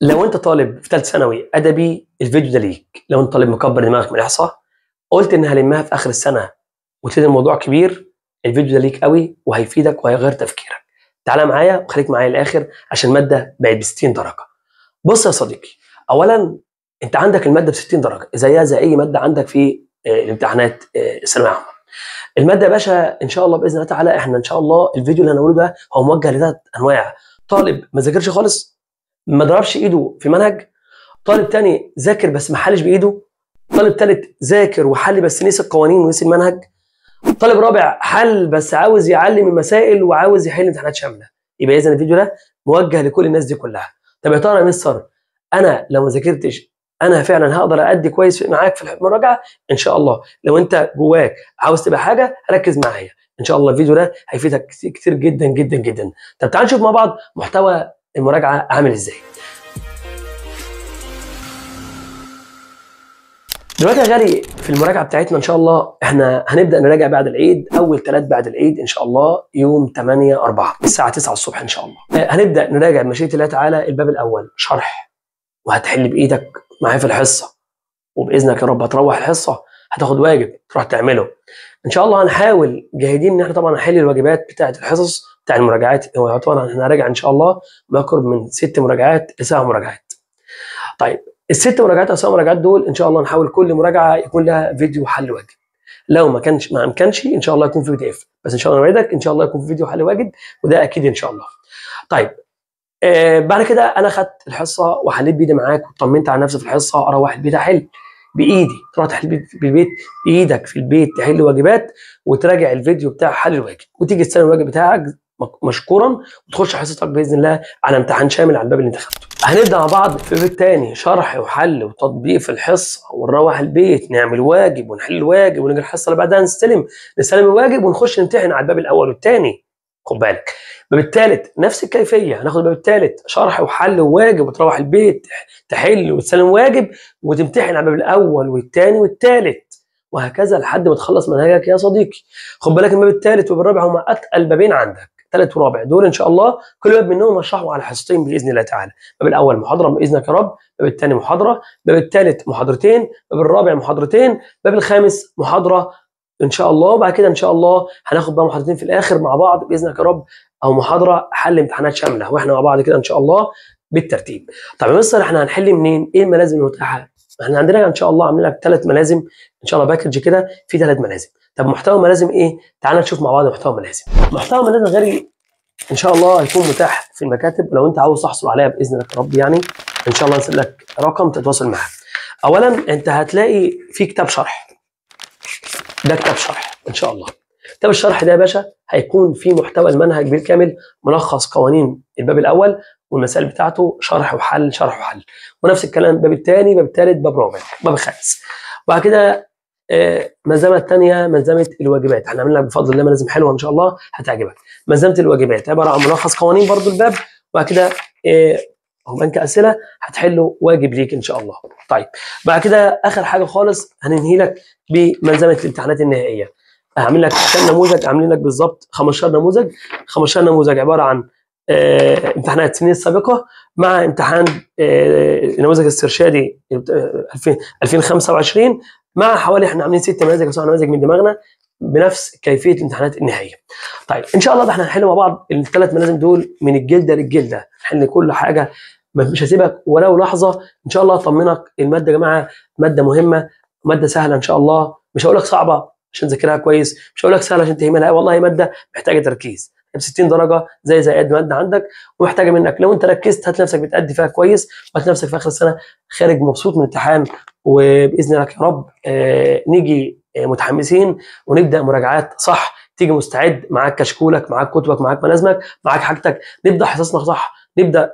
لو انت طالب في ثالث ثانوي ادبي الفيديو ده ليك. لو انت طالب مكبر دماغك من الاحصاء قلت ان هلمها في اخر السنه وتلاقي الموضوع كبير، الفيديو ده ليك قوي وهيفيدك وهيغير تفكيرك. تعالى معايا وخليك معايا للاخر عشان الماده بقت ب 60 درجه. بص يا صديقي، اولا انت عندك الماده ب 60 درجه زيها زي اي ماده عندك في الامتحانات الثانويه العامه. الماده يا باشا ان شاء الله باذن الله تعالى احنا ان شاء الله الفيديو اللي هنقوله ده هو موجه لثلاث انواع: طالب ما ذاكرش خالص، ما ضربش ايده في منهج، طالب تاني ذاكر بس ما حلش بايده، طالب تالت ذاكر وحل بس نسي القوانين ونسي المنهج، طالب رابع حل بس عاوز يعلم المسائل وعاوز يحل امتحانات شامله. يبقى اذا الفيديو ده موجه لكل الناس دي كلها. طب يا ترى يا مستر انا لو ما ذاكرتش انا فعلا هقدر ادي كويس معاك في المراجعه؟ ان شاء الله. لو انت جواك عاوز تبقى حاجه ركز معايا، ان شاء الله الفيديو ده هيفيدك كتير جدا جدا جدا. طب تعال نشوف مع بعض محتوى المراجعه عامل ازاي. دلوقتي يا غالي في المراجعه بتاعتنا ان شاء الله احنا هنبدا نراجع بعد العيد، اول ثلاث بعد العيد ان شاء الله يوم 8/4 الساعه 9 الصبح ان شاء الله. هنبدا نراجع بمشيئه الله تعالى الباب الاول شرح، وهتحل بايدك معايا في الحصه، وباذنك يا رب هتروح الحصه هتاخد واجب تروح تعمله ان شاء الله. هنحاول جاهدين ان احنا طبعا نحل الواجبات بتاعه الحصص بتاع المراجعات. هو طبعا هنراجع ان شاء الله ما يقرب من 6 مراجعات ل7 مراجعات. طيب الست مراجعات او 7 مراجعات دول ان شاء الله نحاول كل مراجعه يكون لها فيديو حل واجب. لو ما امكنش ان شاء الله يكون في PDF، بس ان شاء الله اوعدك ان شاء الله يكون في فيديو حل واجب، وده اكيد ان شاء الله. طيب بعد كده انا خدت الحصه وحليت بايدي معاك وطمنت على نفسي في الحصه، اروح البيت احل بايدي، تروح تحل بالبيت بايدك في البيت تحل واجبات وتراجع الفيديو بتاع حل الواجب، وتيجي تستلم الواجب بتاعك مشكورا وتخش حصتك باذن الله على امتحان شامل على الباب اللي انت خدته. هنبدا مع بعض في البيت تاني شرح وحل وتطبيق في الحصه، ونروح البيت نعمل واجب ونحل الواجب ونيجي الحصه اللي بعدها نستلم الواجب ونخش نمتحن على الباب الاول والثاني. خد بالك الباب الثالث نفس الكيفيه، هناخد الباب الثالث شرح وحل وواجب وتروح البيت تحل وتسلم واجب وتمتحن على الباب الاول والثاني والثالث، وهكذا لحد ما تخلص منهجك يا صديقي. خد بالك الباب الثالث والباب الرابع هما اتقل بابين عندك، ثالث ورابع دول ان شاء الله كل باب منهم هشرحه على حصتين باذن الله تعالى. الباب الاول محاضره باذنك يا رب، الباب الثاني محاضره، الباب الثالث محاضرتين، الباب الرابع محاضرتين، الباب الخامس محاضره ان شاء الله. وبعد كده ان شاء الله هناخد بقى محاضرتين في الاخر مع بعض باذنك يا رب، او محاضره حل امتحانات شامله واحنا مع بعض كده ان شاء الله بالترتيب. طب يا مستر احنا هنحل منين؟ ايه الملازم المتاحه؟ احنا عندنا ان شاء الله عاملين لك 3 ملازم ان شاء الله، باكج كده في 3 ملازم. طب محتوى ملازم ايه؟ تعال نشوف مع بعض محتوى ملازم. محتوى ملازم غيري ان شاء الله هيكون متاح في المكاتب، لو انت عاوز تحصل عليها باذن الله يا رب يعني ان شاء الله نسيب لك رقم تتواصل معاه. اولا انت هتلاقي في كتاب شرح، ده كتاب شرح ان شاء الله. كتاب الشرح ده يا باشا هيكون فيه محتوى المنهج بالكامل، ملخص قوانين الباب الاول والمسائل بتاعته شرح وحل شرح وحل، ونفس الكلام الباب الثاني باب الثالث باب رابع باب الخامس. وبعد كده ملزمه الثانيه ملزمه الواجبات، احنا عاملين لك بفضل الله ملازم حلوه ان شاء الله هتعجبك. ملزمه الواجبات عباره عن ملخص قوانين برضو الباب، وبعد كده بنك اسئله هتحله واجب ليك ان شاء الله. طيب بعد كده اخر حاجه خالص هننهي لك بملزمه الامتحانات النهائيه. هعمل لك كام نموذج، عاملين لك بالظبط 15 نموذج. 15 نموذج عباره عن امتحانات السنين السابقه مع امتحان النموذج الاسترشادي 2025 مع حوالي احنا عاملين 6 نماذج او 7 نماذج من دماغنا بنفس كيفيه الامتحانات النهائيه. طيب ان شاء الله ده احنا هنحل مع بعض ال3 ملازم دول من الجلده للجلده، هنحل كل حاجه مش هسيبك ولو لحظه ان شاء الله. اطمنك الماده يا جماعه ماده مهمه، ماده سهله ان شاء الله، مش هقول لك صعبه عشان تذاكرها كويس، مش هقول لك سهله عشان تهملها، والله ماده محتاجه تركيز ب 60 درجه زي قد ماده عندك، ومحتاجه منك لو انت ركزت هتلاقي نفسك بتأدي فيها كويس، وهتلاقي نفسك في اخر السنه خارج مبسوط من الامتحان. وباذن الله يا رب نيجي متحمسين ونبدا مراجعات صح، تيجي مستعد معاك كشكولك معاك كتبك معاك ملازمك معاك حاجتك، نبدا حصصنا صح، نبدا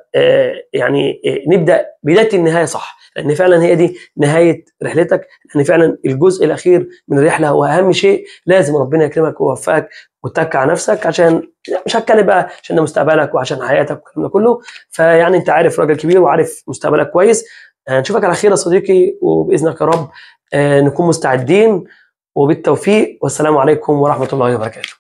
نبدا بدايه النهايه صح، لان فعلا هي دي نهايه رحلتك، لان فعلا الجزء الاخير من الرحله هو اهم شيء. لازم ربنا يكرمك ويوفقك وتتك على نفسك، عشان مش هتكلم بقى عشان ده مستقبلك وعشان حياتك والكلام ده كله، فيعني انت عارف راجل كبير وعارف مستقبلك كويس. نشوفك على خير يا صديقي، وباذنك يا رب نكون مستعدين، وبالتوفيق والسلام عليكم ورحمه الله وبركاته.